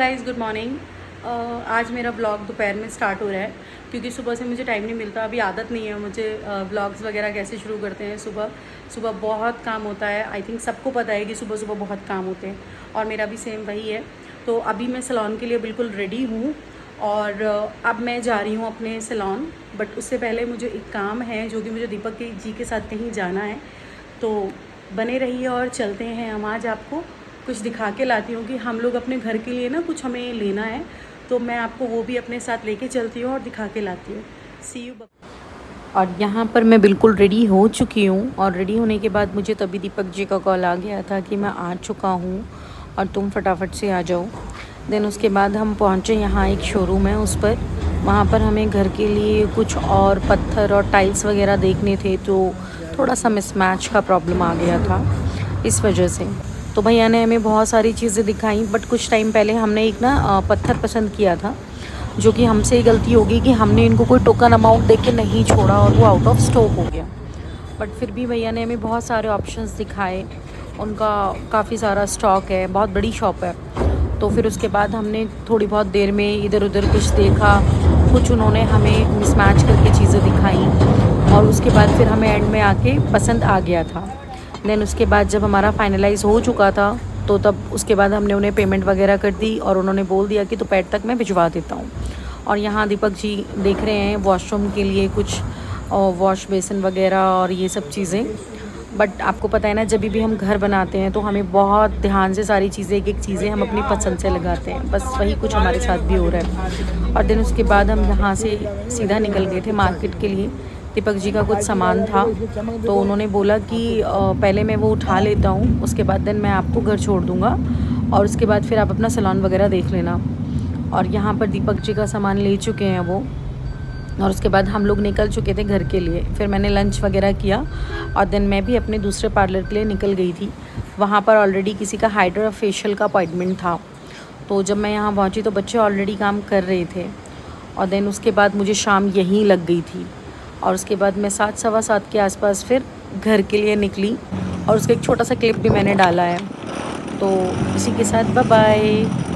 Guys, good morning. आज मेरा vlog दोपहर में स्टार्ट हो रहा है क्योंकि सुबह से मुझे टाइम नहीं मिलता। अभी आदत नहीं है मुझे व्लॉग्स वगैरह कैसे शुरू करते हैं। सुबह सुबह बहुत काम होता है। आई थिंक सबको पता है कि सुबह सुबह बहुत काम होते हैं और मेरा भी सेम वही है। तो अभी मैं सैलून के लिए बिल्कुल रेडी हूँ और अब मैं जा रही हूँ अपने सैलून। बट उससे पहले मुझे एक काम है जो कि मुझे दीपक जी के साथ कहीं जाना है। तो बने रहिए और चलते हैं। हम आज आपको कुछ दिखा के लाती हूँ कि हम लोग अपने घर के लिए ना कुछ हमें लेना है, तो मैं आपको वो भी अपने साथ लेके चलती हूँ और दिखा के लाती हूँ। सी यू। और यहाँ पर मैं बिल्कुल रेडी हो चुकी हूँ और रेडी होने के बाद मुझे तभी दीपक जी का कॉल आ गया था कि मैं आ चुका हूँ और तुम फटाफट से आ जाओ। देन उसके बाद हम पहुँचे यहाँ एक शोरूम है उस पर। वहाँ पर हमें घर के लिए कुछ और पत्थर और टाइल्स वगैरह देखने थे, तो थोड़ा सा मिसमैच का प्रॉब्लम आ गया था इस वजह से। तो भैया ने हमें बहुत सारी चीज़ें दिखाई, बट कुछ टाइम पहले हमने एक ना पत्थर पसंद किया था, जो कि हमसे ही गलती होगी कि हमने इनको कोई टोकन अमाउंट दे के नहीं छोड़ा और वो आउट ऑफ स्टॉक हो गया। बट फिर भी भैया ने हमें बहुत सारे ऑप्शंस दिखाए। उनका काफ़ी सारा स्टॉक है, बहुत बड़ी शॉप है। तो फिर उसके बाद हमने थोड़ी बहुत देर में इधर उधर कुछ देखा, कुछ उन्होंने हमें मिसमैच करके चीज़ें दिखाई और उसके बाद फिर हमें एंड में आके पसंद आ गया था। देन उसके बाद जब हमारा फाइनलाइज़ हो चुका था तो तब उसके बाद हमने उन्हें पेमेंट वगैरह कर दी और उन्होंने बोल दिया कि दोपहर तक मैं भिजवा देता हूँ। और यहाँ दीपक जी देख रहे हैं वॉशरूम के लिए कुछ वॉश बेसिन वगैरह और ये सब चीज़ें। बट आपको पता है ना, जब भी हम घर बनाते हैं तो हमें बहुत ध्यान से सारी चीज़ें, एक एक चीज़ें हम अपनी पसंद से लगाते हैं। बस वही कुछ हमारे साथ भी हो रहा है। और देन उसके बाद हम यहाँ से सीधा निकल गए थे मार्केट के लिए। दीपक जी का कुछ सामान था तो उन्होंने बोला कि पहले मैं वो उठा लेता हूँ, उसके बाद देन मैं आपको घर छोड़ दूँगा और उसके बाद फिर आप अपना सैलून वगैरह देख लेना। और यहाँ पर दीपक जी का सामान ले चुके हैं वो, और उसके बाद हम लोग निकल चुके थे घर के लिए। फिर मैंने लंच वगैरह किया और देन मैं भी अपने दूसरे पार्लर के लिए निकल गई थी। वहाँ पर ऑलरेडी किसी का हाइड्रा फेशियल का अपॉइंटमेंट था, तो जब मैं यहाँ पहुँची तो बच्चे ऑलरेडी काम कर रहे थे। और देन उसके बाद मुझे शाम यहीं लग गई थी और उसके बाद मैं 7 सवा 7 के आसपास फिर घर के लिए निकली और उसका एक छोटा सा क्लिप भी मैंने डाला है। तो इसी के साथ बाय बाय।